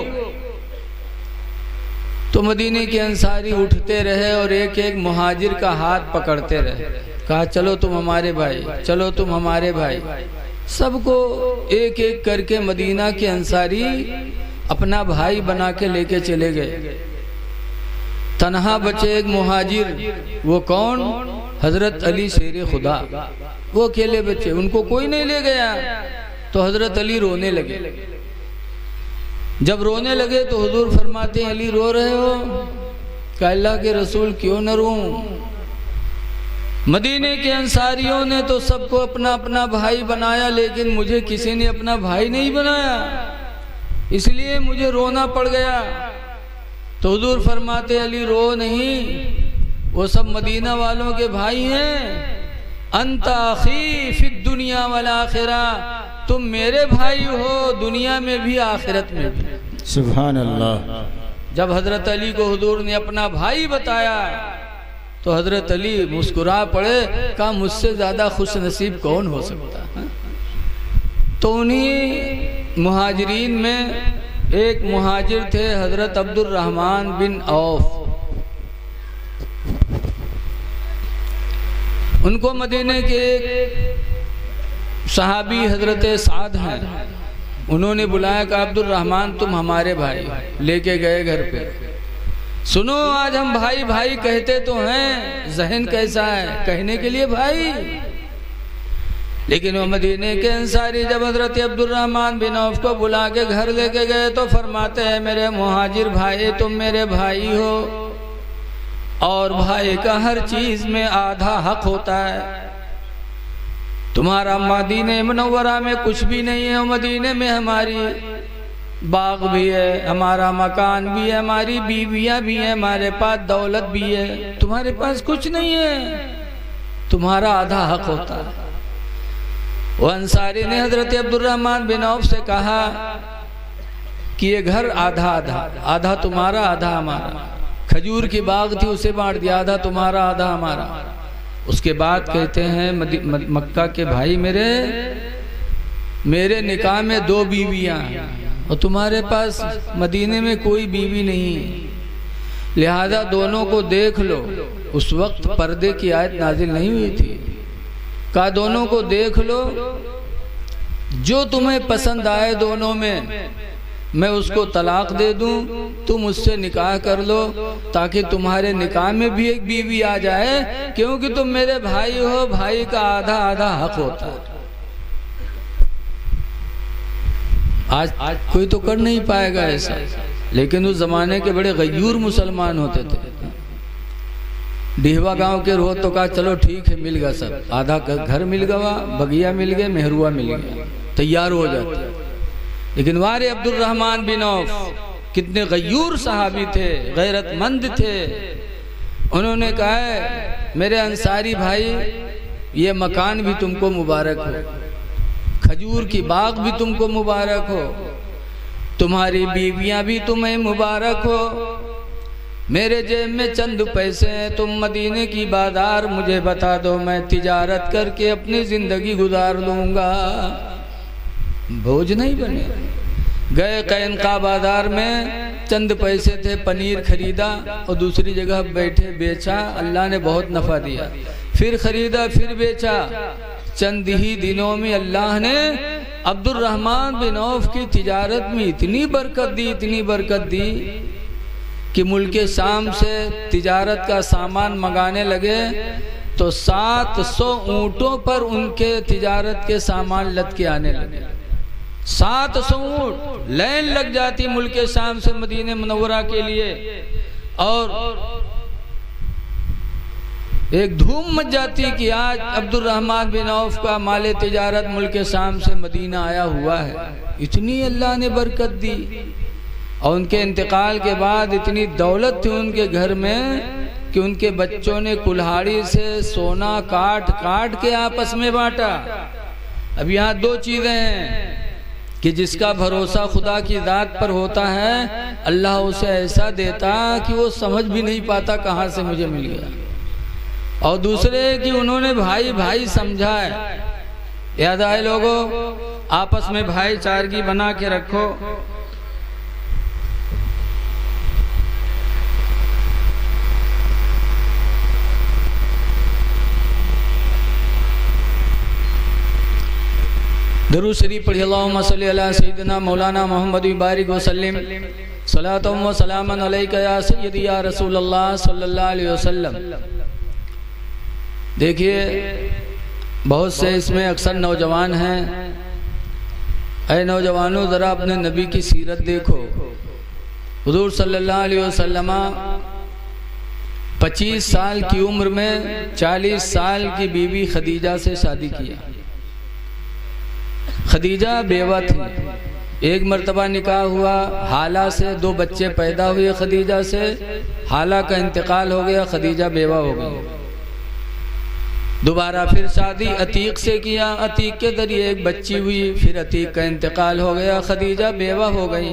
तो मदीने के अंसारी उठते रहे और एक एक मुहाजिर का हाथ पकड़ते रहे, कहा चलो तुम हमारे भाई, चलो तुम हमारे भाई। सबको एक एक करके मदीना के अंसारी अपना भाई बना के लेके चले गए। तन्हा बचे एक मुहाजिर, वो कौन? हजरत अली शेर खुदा। वो अकेले बचे, उनको कोई नहीं ले गया। तो हजरत अली रोने लगे। जब रोने लगे तो हुजूर फरमाते हैं, अली रो रहे हो? कहा अल्लाह के रसूल क्यों न रोऊं? मदीने के अंसारियों ने तो सबको अपना अपना भाई बनाया, लेकिन मुझे किसी ने अपना भाई नहीं बनाया, इसलिए मुझे रोना पड़ गया। तो हुजूर फरमाते, अली रो नहीं, वो सब मदीना वालों के भाई हैं। अंत अखी फिद दुनिया वल आखिरा, तुम मेरे भाई हो दुनिया में भी आखिरत में भी। सुभान अल्लाह। जब हजरत अली को हुजूर ने अपना भाई बताया तो हजरत अली मुस्कुरा पड़े, कहा मुझसे ज्यादा खुश नसीब कौन हो सकता है। तो उन्हीं मुहाजिरीन में एक मुहाजिर थे हजरत अब्दुर रहमान बिन औफ। उनको मदीने के एक सहाबी हजरत साद हैं, उन्होंने बुलाया कि अब्दुर रहमान तुम हमारे भाई। लेके गए घर पे, सुनो आज हम भाई भाई कहते तो हैं, जहन कैसा है कहने के लिए भाई। लेकिन वो मदीने के अंसारी जब हजरत अब्दुर रहमान बिन औफ को बुला के घर लेके गए तो फरमाते हैं, मेरे मुहाजिर भाई तुम मेरे भाई हो, और भाई का हर चीज में आधा हक होता है। तुम्हारा मदीने मुनव्वरा में कुछ भी नहीं है, मदीने में हमारी बाग भी है, हमारा मकान भी है, हमारी बीवियां भी हैं, हमारे पास दौलत भी है, तुम्हारे पास कुछ नहीं है, तुम्हारा आधा हक होता है। वो अंसारी ने हजरत अब्दुर रहमान बिन औफ से कहा कि ये घर आधा आधा, आधा तुम्हारा आधा हमारा। खजूर की बाग थी उसे बांट दिया, आधा तुम्हारा आधा हमारा। उसके बाद कहते हैं मक्का के भाई मेरे निकाह में 2 बीवियां हैं और तुम्हारे पास मदीने में कोई बीवी नहीं है, लिहाजा दोनों को देख लो। उस वक्त पर्दे की आयत नाजिल नहीं हुई थी। कहा दोनों को देख लो, जो तुम्हें पसंद आए दोनों में मैं उसको तलाक दे दूं, तुम उससे निकाह कर लो, ताकि तुम्हारे निकाह में भी एक बीवी आ जाए, क्योंकि तुम मेरे भाई हो, भाई का आधा आधा हक होता है। आज कोई तो कर नहीं पाएगा ऐसा, लेकिन उस जमाने के बड़े गयूर मुसलमान होते थे। डिहवा गांव के रोह तो कहा चलो ठीक है मिल गया सब, आधा घर मिल गया, बगिया मिल गए, मेहरुआ मिल गया, तैयार हो जाते। लेकिन वारे अब्दुर रहमान बिन औफ कितने गयूर सहाबी थे, गैरतमंद थे। उन्होंने कहा है मेरे अंसारी भाई ये मकान भी तुमको मुबारक हो, खजूर की बाग भी तुमको मुबारक हो, तुम्हारी बीवियां भी तुम्हें मुबारक हो, मेरे जेब में चंद पैसे हैं, तुम मदीने की बाजार मुझे बता दो, मैं तिजारत करके अपनी जिंदगी गुजार लूंगा। बोझ नहीं बने। गए कैनका बाजार में, चंद पैसे थे, पनीर खरीदा और दूसरी जगह बैठे बेचा, अल्लाह ने बहुत नफा दिया। फिर खरीदा, फिर बेचा, चंद ही दिनों में अल्लाह ने अब्दुर रहमान बिन औफ की तिजारत में इतनी बरकत दी, इतनी बरकत दी कि मुल्के शाम से तिजारत का सामान मंगाने लगे तो 700 ऊँटों पर उनके तिजारत के सामान लद के आने लगे। 700 ऊँट लाइन लग जाती मुल्के शाम से मदीने मुनव्वरा के लिए, और एक धूम मच जाती कि आज अब्दुर रहमान बिन औफ का माले तिजारत मुल्के शाम से मदीना आया हुआ है। इतनी अल्लाह ने बरकत दी। और उनके इंतकाल के बाद इतनी दौलत थी उनके घर में कि उनके बच्चों ने कुल्हाड़ी से सोना काट काट के आपस में बांटा। अब यहाँ दो चीज़ें हैं कि जिसका भरोसा खुदा की ज़ात पर होता है, अल्लाह उसे ऐसा देता कि वो समझ भी नहीं पाता कहाँ से मुझे मिल गया। और दूसरे कि उन्होंने भाई भाई समझा है। याद आए लोगों, आपस में भाईचारगी बना के रखो। दरूद शरीफ पढ़िए। अल्लाहुम्मा सल्ली अला सय्यिदिना मौलाना मोहम्मद बारिक वसल्लम सलातुम व सलामन अलैका या सय्यदी या रसूल अल्लाह सल्लल्लाहु अलैहि वसल्लम। देखिए, बहुत से इसमें अक्सर नौजवान हैं। ऐ नौजवानों, ज़रा अपने नबी की सीरत देखो। हुज़ूर सल्लल्लाहु अलैहि वसल्लम 25 साल की उम्र में 40 साल की बीवी खदीजा से शादी किया। खदीजा बेवा थी। एक मर्तबा निकाह हुआ, हाला से 2 बच्चे पैदा हुए। खदीजा से हाला का इंतकाल हो गया, खदीजा बेवा हो गई। दोबारा फिर शादी अतीक से किया, अतीक के जरिए एक बच्ची हुई। फिर अतीक का इंतकाल हो गया, खदीजा बेवा हो गई।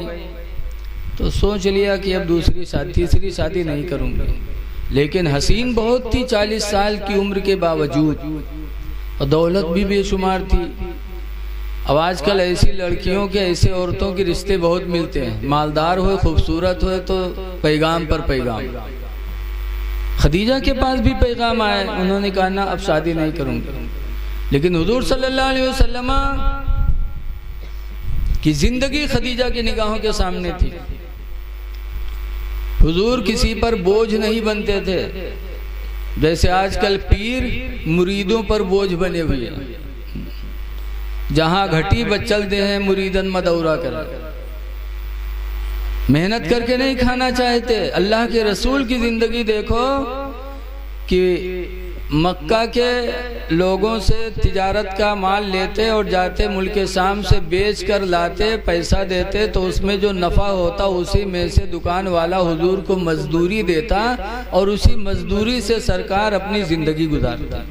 तो सोच लिया कि अब तीसरी शादी नहीं करूँगी। लेकिन हसीन बहुत थी 40 साल की उम्र के बावजूद, और दौलत भी बेशुमार थी। अब आजकल ऐसी लड़कियों के, ऐसे औरतों के रिश्ते बहुत मिलते हैं। मालदार हो, खूबसूरत हो, तो पैगाम पर पैगाम। खदीजा के पास भी पैगाम आए। उन्होंने कहा ना, अब शादी नहीं करूंगी। लेकिन हुजूर सल्लल्लाहु अलैहि वसल्लम की जिंदगी खदीजा की निगाहों के सामने थी। हुजूर किसी पर बोझ नहीं बनते थे, जैसे आजकल पीर मुरीदों पर बोझ बने हुए हैं। जहां घटी बचल दे हैं मुरीदन मदौरा कर, मेहनत करके नहीं खाना चाहते। अल्लाह के रसूल की जिंदगी देखो कि मक्का के लोगों से तिजारत का माल लेते और जाते, मुल्क शाम से बेच कर लाते, पैसा देते, तो उसमें जो नफ़ा होता उसी में से दुकान वाला हुजूर को मजदूरी देता और उसी मजदूरी से सरकार अपनी ज़िंदगी गुजारता।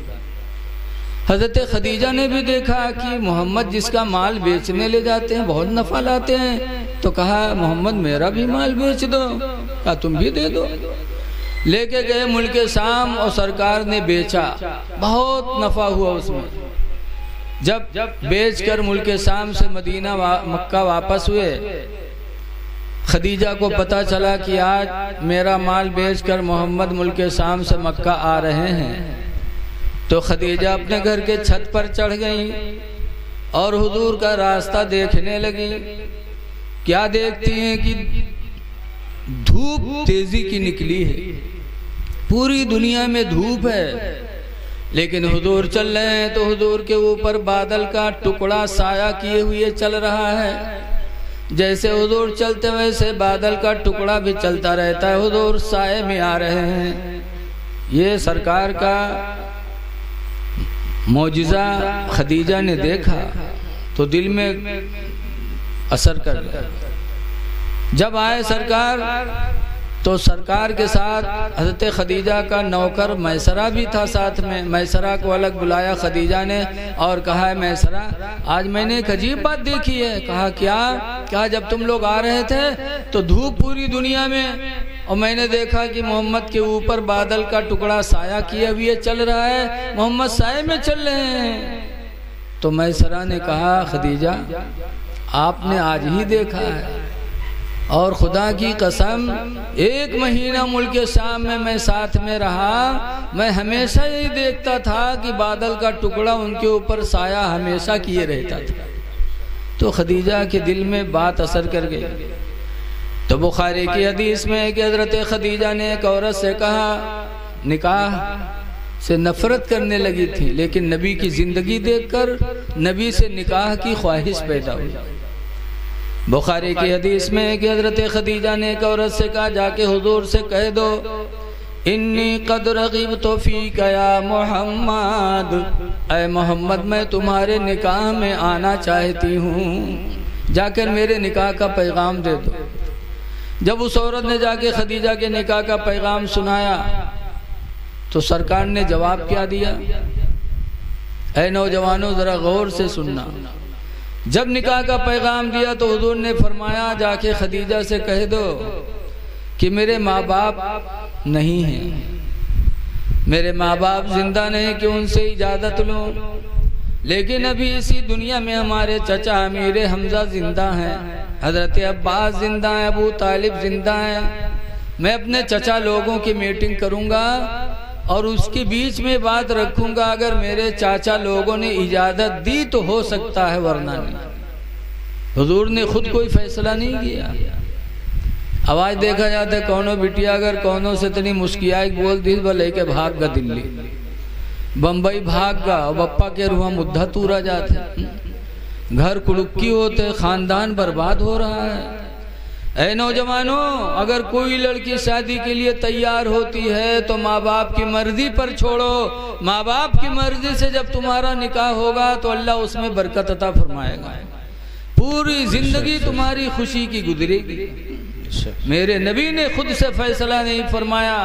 हज़रत खदीजा ने भी देखा कि मोहम्मद जिसका माल बेचने ले जाते हैं बहुत नफ़ा लाते हैं, तो कहा मोहम्मद मेरा भी माल बेच दो। कहा तुम भी दे दो। लेके गए मुल्क शाम और सरकार ने बेचा, बहुत नफ़ा हुआ उसमें। जब बेचकर मुल्क शाम से मक्का वापस हुए, खदीजा को पता चला कि आज मेरा माल बेचकर मोहम्मद मुल्क शाम से मक्का आ रहे हैं। तो खदीजा अपने घर के छत पर चढ़ गई और हुजूर का रास्ता देखने लगी। क्या देखती हैं कि धूप तेजी की निकली है, पूरी दुनिया में धूप है, लेकिन हुजूर चल रहे हैं तो हुजूर के ऊपर बादल का टुकड़ा साया किए हुए चल रहा है। जैसे हुजूर चलते वैसे बादल का टुकड़ा भी चलता रहता है, हुजूर साए में आ रहे हैं। ये सरकार का मौजिज़ा खदीजा ने देखा तो दिल में असर कर गया। जब आए सरकार तो सरकार के साथ हज़रत खदीजा का नौकर मैसरा भी था साथ में। मैसरा को अलग बुलाया खदीजा ने और कहा है मैसरा, आज मैंने एक अजीब बात देखी है। कहा क्या? जब तुम लोग आ रहे थे तो धूप पूरी दुनिया में, और मैंने देखा कि मोहम्मद के ऊपर बादल का टुकड़ा साया किए हुए चल रहा है, मोहम्मद साए में चल रहे हैं। तो मैसरा ने कहा खदीजा आपने आज ही देखा है, और खुदा की कसम 1 महीना मुल्क शाम में मैं साथ में रहा, मैं हमेशा यही देखता था कि बादल का टुकड़ा उनके ऊपर साया हमेशा किए रहता था। तो खदीजा के दिल में बात असर कर गई। तो बुखारी की हदीस में कि हज़रत खदीजा ने एक औरत से कहा, निकाह से नफ़रत करने लगी थी, लेकिन नबी की ज़िंदगी देखकर नबी से निकाह की ख्वाहिश पैदा हुई। बुखारी की हदीस में कि हज़रत खदीजा ने एक औरत से कहा, जाके हुजूर से कह दो इन्नी क़द रग़िबतु फ़ीका या मोहम्मद, ऐ मोहम्मद मैं तुम्हारे निकाह में आना चाहती हूँ, जाकर मेरे निकाह का पैगाम दे दो। जब उस औरत ने जाके खदीजा के निकाह का पैगाम सुनाया तो सरकार ने जवाब क्या दिया? ऐ नौजवानों जरा गौर से सुनना। जब निकाह का पैगाम दिया तो हुजूर ने फरमाया जाके खदीजा से कह दो कि मेरे माँ बाप नहीं हैं, मेरे माँ बाप जिंदा नहीं कि उनसे इजाज़त लूँ, लेकिन अभी इसी दुनिया में हमारे चचा अमीर हमजा जिंदा हैं, हजरत अब्बास जिंदा हैं, अबू तालिब जिंदा हैं। मैं अपने चचा लोगों की मीटिंग करूँगा और उसके बीच में बात रखूँगा, अगर मेरे चाचा लोगों ने इजाज़त दी तो हो सकता है, वरना नहीं। हुजूर ने खुद कोई फैसला नहीं किया। आवाज देखा जाता है कौनो बिटिया अगर कौनो से तनी मुस्कियाई बोल दी भले के भाग गा दिल्ली, बम्बई भाग गा, बप्पा के रुआ मुद्दा तूरा जाते, घर कुड़ुक्की होते, खानदान बर्बाद हो रहा है। ऐ नौजवानों, अगर कोई लड़की शादी के लिए तैयार होती है तो माँ बाप की मर्जी पर छोड़ो। माँ बाप की मर्जी से जब तुम्हारा निकाह होगा तो अल्लाह उसमें बरकत अता फरमाएगा, पूरी जिंदगी तुम्हारी खुशी की गुजरेगी। मेरे नबी ने खुद से फैसला नहीं फरमाया,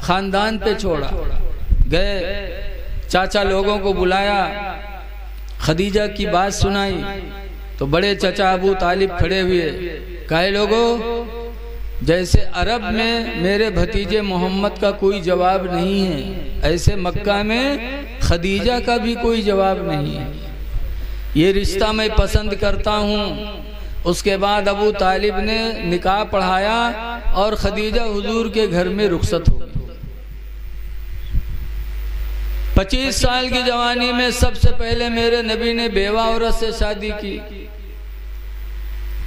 खानदान पे छोड़ा। गए चाचा लोगों को बुलाया, खदीजा की बात सुनाई तो बड़े चाचा अबू तालिब खड़े हुए, कहे लोगों जैसे अरब में मेरे भतीजे मोहम्मद का कोई जवाब नहीं है, ऐसे मक्का में खदीजा का भी कोई जवाब नहीं है। ये रिश्ता मैं पसंद करता हूँ। उसके बाद अबू तालिब ने निकाह पढ़ाया और खदीजा हुजूर के घर में रुखसत हो गई। 25 साल की जवानी में सबसे पहले मेरे नबी ने बेवा औरत से शादी की।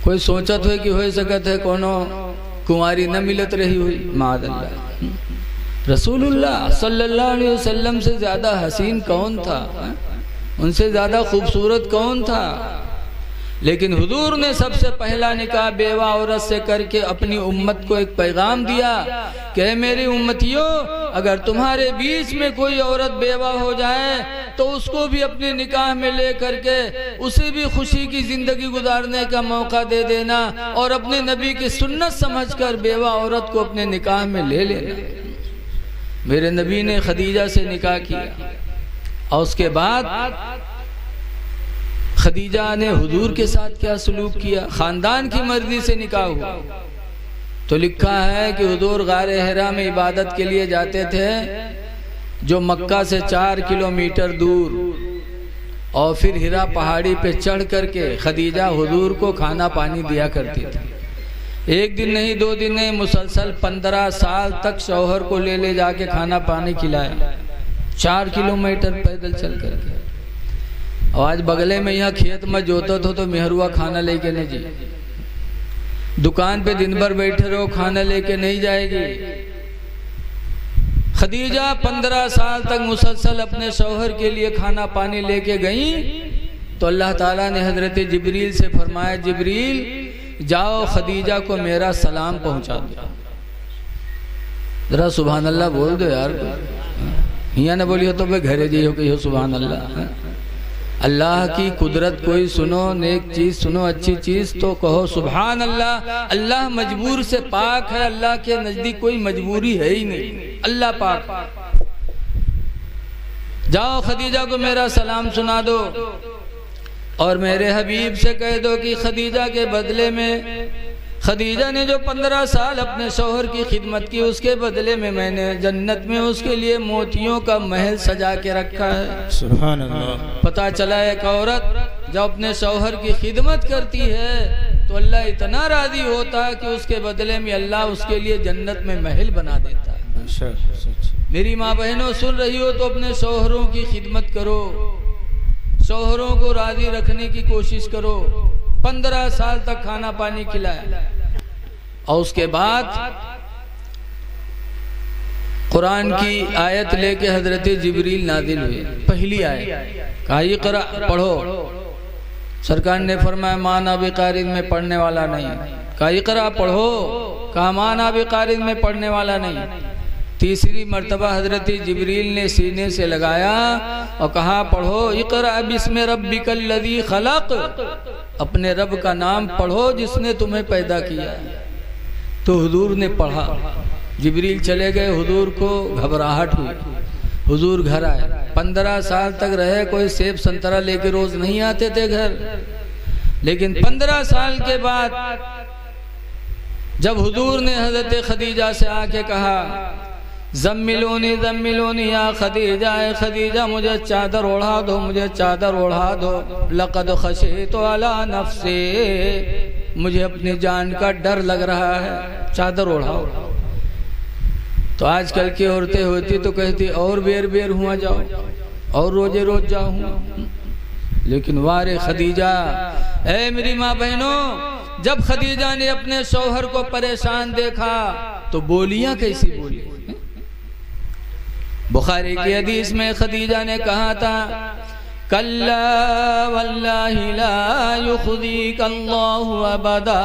कोई सोचत हुए कि हो सकत है कोनो कुंवारी न मिलत रही हुई, माअल्लाह। रसूलुल्लाह सल्लल्लाहु अलैहि वसल्लम से ज्यादा हसीन कौन था, उनसे ज्यादा खूबसूरत कौन था? लेकिन हुजूर ने सबसे पहला निकाह बेवा औरत से करके अपनी उम्मत को एक पैगाम दिया कि मेरी उम्मतियों, अगर तुम्हारे बीच में कोई औरत बेवा हो जाए तो उसको भी अपने निकाह में ले करके उसे भी खुशी की जिंदगी गुजारने का मौका दे देना और अपने नबी की सुन्नत समझकर बेवा औरत को अपने निकाह में ले लेना। मेरे नबी ने खदीजा से निकाह किया और उसके बाद खदीजा ने हुजूर के साथ क्या सलूक किया, खानदान की मर्जी से निकाह हुआ। तो लिखा है कि हुजूर गारे हिरा में इबादत के लिए जाते थे, जो मक्का से 4 किलोमीटर दूर, और फिर हिरा पहाड़ी पे चढ़ करके खदीजा हुजूर को खाना पानी दिया करती थी। एक दिन नहीं, 2 दिन नहीं, मुसलसल 15 साल तक शौहर को ले जाके खाना पानी खिलाया, 4 किलोमीटर पैदल चल करके। आज बगले में यहाँ खेत में जोतो तो मेहरुआ खाना लेके नहीं जी, दुकान पे दिन भर बैठे रहो, खाना लेके नहीं जाएगी। खदीजा 15 साल तक मुसलसल अपने शौहर के लिए खाना पानी लेके गई तो अल्लाह ताला ने हजरत जिब्रील से फरमाया, जिब्रील जाओ खदीजा को मेरा सलाम पहुंचा दो। जरा सुभान अल्लाह बोल दो यार, यहाँ न बोलियो तो मैं घरे जी हो कही सुभान अल्लाह। अल्लाह की कुदरत कोई सुनो, नेक चीज सुनो, अच्छी चीज तो कहो सुभान अल्लाह। अल्लाह मजबूर से पाक है, अल्लाह के नजदीक कोई मजबूरी है ही नहीं, अल्लाह पाक। जाओ खदीजा को मेरा सलाम सुना दो और मेरे हबीब से कह दो कि खदीजा के बदले में, खदीजा ने जो 15 साल अपने शौहर की खिदमत की, उसके बदले में मैंने जन्नत में उसके लिए मोतियों का महल सजा के रखा है। सुभान अल्लाह। पता चला एक औरत जब अपने शौहर की खिदमत करती है तो अल्लाह इतना राजी होता है कि उसके बदले में अल्लाह उसके लिए जन्नत में महल बना देता है। मेरी माँ बहनों सुन रही हो तो अपने शौहरों की खिदमत करो, शौहरों को राजी रखने की कोशिश करो। 15 साल तक खाना पानी खिलाया और उसके बाद कुरान की आयत लेके हजरत जिब्रील नाजिल हुए। पहली आयत कहा इक़रा, पढ़ो। सरकार ने फरमाया माना बिकारिन में पढ़ने वाला नहीं। कहा इक़रा, पढ़ो। कहा माना बिकारिन में पढ़ने वाला नहीं। तीसरी मर्तबा हजरत जिब्रील ने सीने से लगाया और कहा पढ़ो इक़रा बिस्मि रब्बिकल लज़ी खलक़, अपने रब का नाम पढ़ो जिसने तुम्हें पैदा किया। तो हुजूर ने पढ़ा, जिब्रील चले गए, हुजूर को घबराहट हुई, हुजूर घर आए। 15 साल तक रहे, कोई सेब संतरा लेके रोज नहीं आते थे घर, लेकिन 15 साल के बाद जब हुजूर ने हजरत खदीजा से आके कहा, ज़म्मिलूनी ज़म्मिलूनी या खदीजा, खदीजा मुझे चादर ओढ़ा दो, मुझे चादर ओढ़ा दो, लक़द खशीतु अला नफ्सी, मुझे अपनी जान का डर लग रहा है, चादर ओढ़ाओ। तो आजकल की औरतें होती तो कहती और बेर बेर हुआ जाओ और रोजे रोज जाऊँ, लेकिन वारे खदीजा, ऐ मेरी माँ बहनों, जब खदीजा ने अपने शौहर को परेशान देखा तो बोलियां कैसी बोली। बुखारी की हदीस में खदीजा ने कहा था, कल्ला वल्लाहि ला युख़ज़ीक अल्लाहु अबदा,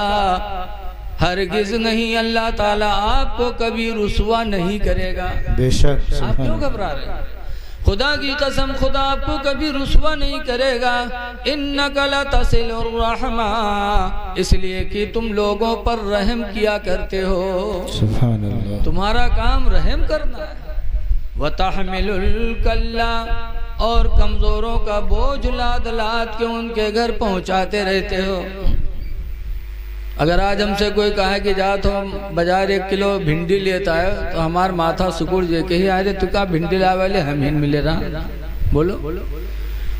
हरगिज नहीं, अल्लाह ताला आपको कभी रुसवा नहीं करेगा। बेशक। आप क्यों घबरा रहे हैं? खुदा की कसम, खुदा आपको कभी रुसवा नहीं करेगा। इन्नका लतसिलुर रहमा, इसलिए कि तुम लोगों पर रहम किया करते हो। सुभान अल्लाह। तुम्हारा काम रहम करना है। व तहमिलुल कल्ला, और कमजोरों का बोझ लाद लाद के उनके घर पहुंचाते रहते हो। अगर आज हमसे कोई कहे कि जा तो बाजार 1 किलो भिंडी लेता है, तो हमार माथा सुकुड़ जे के ही आज तू का भिंडी लावे हम ही मिले रहा, बोलो।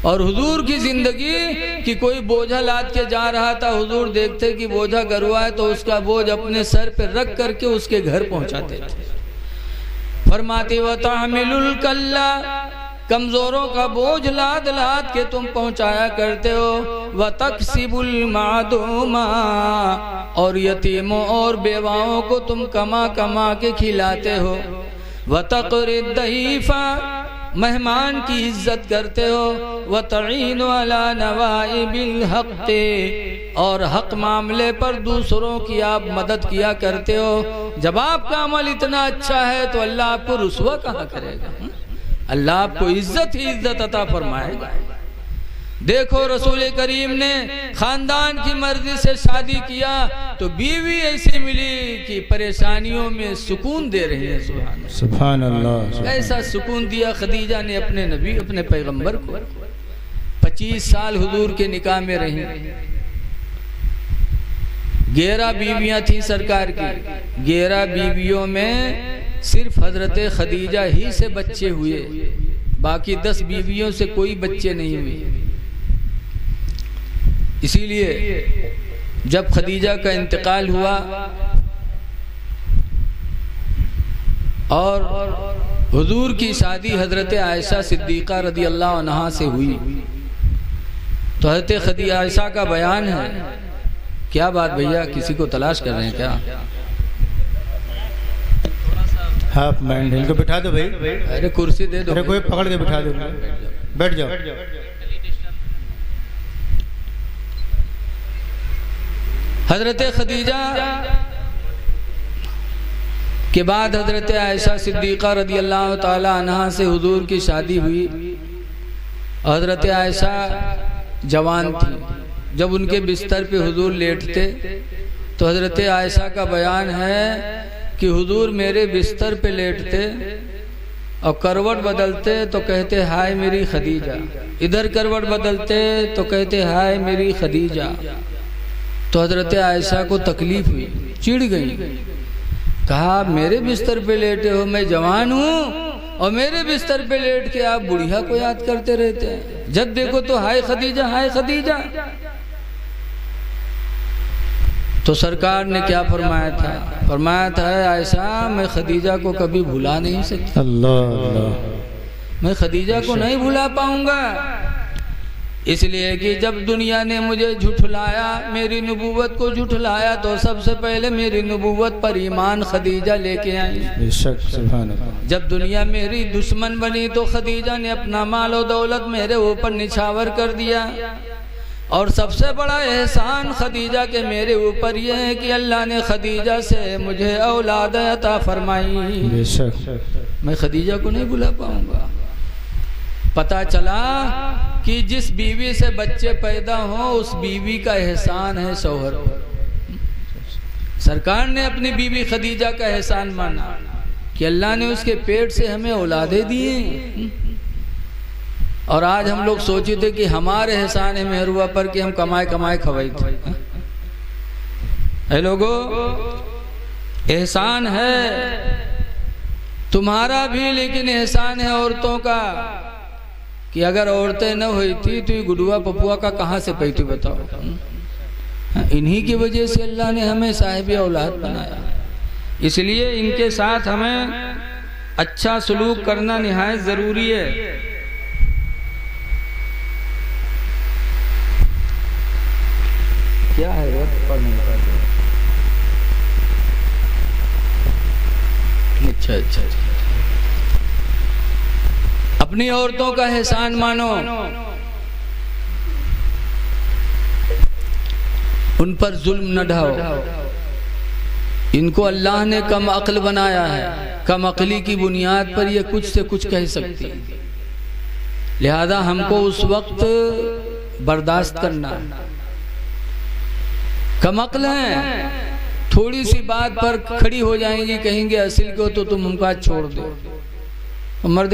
और हुजूर की जिंदगी कि कोई बोझा लाद के जा रहा था, हुजूर देखते कि बोझा गरुआ है तो उसका बोझ अपने सर पे रख करके उसके घर पहुंचाते थे। फरमाती व तहमिलुल कल्ला, कमजोरों का बोझ लाद लाद के तुम पहुंचाया करते हो। व तक्सिबुल मादूमा, और यतीमों और बेवाओं को तुम कमा कमा के खिलाते हो। व तक़रिद दईफा, मेहमान की इज्जत करते हो। व तईनु अला नवाइबिल हक़्क़े, और हक मामले पर दूसरों की आप मदद किया करते हो। जब आपका अमल इतना अच्छा है तो अल्लाह आपको रुसवा कहाँ करेगा? अल्लाह आपको इज्जत ही इज्जत अता फरमाएगा। देखो रसूल करीम ने खानदान की मर्जी से शादी किया तो बीवी ऐसी मिली कि परेशानियों में सुकून दे रही है। सुभान अल्लाह। ऐसा सुकून दिया खदीजा ने अपने नबी, अपने पैगंबर को। 25 साल हुजूर के निकाह में रही। 11 बीवियां थी सरकार की। 11 बीवियों में सिर्फ हजरत खदीजा ही से बच्चे हुए, बाकी 10 बीवियों से कोई बच्चे नहीं हुए। इसीलिए जब खदीजा का इंतकाल हुआ और हुजूर की शादी हजरत आयशा सिद्दीक़ा रदी अल्लाह अन्हा से हुई, तो हजरत खदीजा आयशा का बयान है। क्या बात भैया, किसी को तलाश कर रहे हैं क्या? हाफ मैंड, इनको बिठा दो भाई। अरे कुर्सी दे दो। अरे कोई पकड़ के बिठा दो, बैठ जाओ। हजरत खदीजा के बाद हजरत आयशा सिद्दीक़ा रदी अल्लाह ताला अन्हा से हुजूर की शादी हुई। हजरत आयशा जवान थी। जब उनके बिस्तर पे हुजूर लेटते तो हजरत आयशा का बयान है कि हुजूर मेरे बिस्तर पे लेटते और करवट बदलते तो कहते हाय मेरी खदीजा, इधर करवट बदलते तो कहते हाय मेरी खदीजा। तो हजरत आयशा को तकलीफ हुई, चिढ़ गई, कहा मेरे बिस्तर पे लेटे हो, मैं जवान हूँ और मेरे बिस्तर पे लेट के आप बुढ़िया को याद करते रहते हैं, जब देखो तो हाय खदीजा हाय खदीजा। तो सरकार ने क्या फरमाया था? फरमाया था आयशा मैं खदीजा को कभी भुला नहीं सकती। अल्लाह अल्लाह। मैं खदीजा को नहीं भुला पाऊंगा, इसलिए कि जब दुनिया ने मुझे झुठलाया, मेरी नबूवत को झुठलाया, तो सबसे पहले मेरी नबूवत पर ईमान खदीजा लेके आई। बेशक, सुभान अल्लाह। जब दुनिया मेरी दुश्मन बनी तो खदीजा ने अपना माल और दौलत मेरे ऊपर निछावर कर दिया। और सबसे बड़ा एहसान खदीजा के मेरे ऊपर यह है कि अल्लाह ने खदीजा से मुझे औलाद अता फरमाई। बेशक, मैं खदीजा को नहीं भुला पाऊंगा। पता चला कि जिस बीवी से बच्चे पैदा हों उस बीवी का एहसान है शौहर पर। सरकार ने अपनी बीवी खदीजा का एहसान माना कि अल्लाह ने उसके पेट से हमें औलादे दिए, और आज हम लोग सोचे थे कि हमारे एहसान है मेहरुआ पर कि हम कमाए कमाए खवाई थे। ऐ लोगो, एहसान है तुम्हारा भी, लेकिन एहसान है औरतों का कि अगर औरतें न हुई थी तो ये गुडुआ पपुआ का कहाँ से पैती बताओ। इन्हीं की वजह से अल्लाह ने हमें साहिब औलाद बनाया, इसलिए इनके साथ हमें अच्छा सलूक करना निहायत ज़रूरी है। क्या है वो पढ़ने का? अच्छा, अपनी औरतों का एहसान मानो, उन पर जुल्म न ढाओ। इनको अल्लाह ने कम अक्ल बनाया है, कम अक्ली की बुनियाद पर ये कुछ से कुछ कह सकती है, लिहाजा हमको उस वक्त बर्दाश्त करना। कम अक्ल हैं, थोड़ी सी बात पर खड़ी हो जाएंगी, कहेंगे असिल को तो तुम हमको आज छोड़ दो। मर्द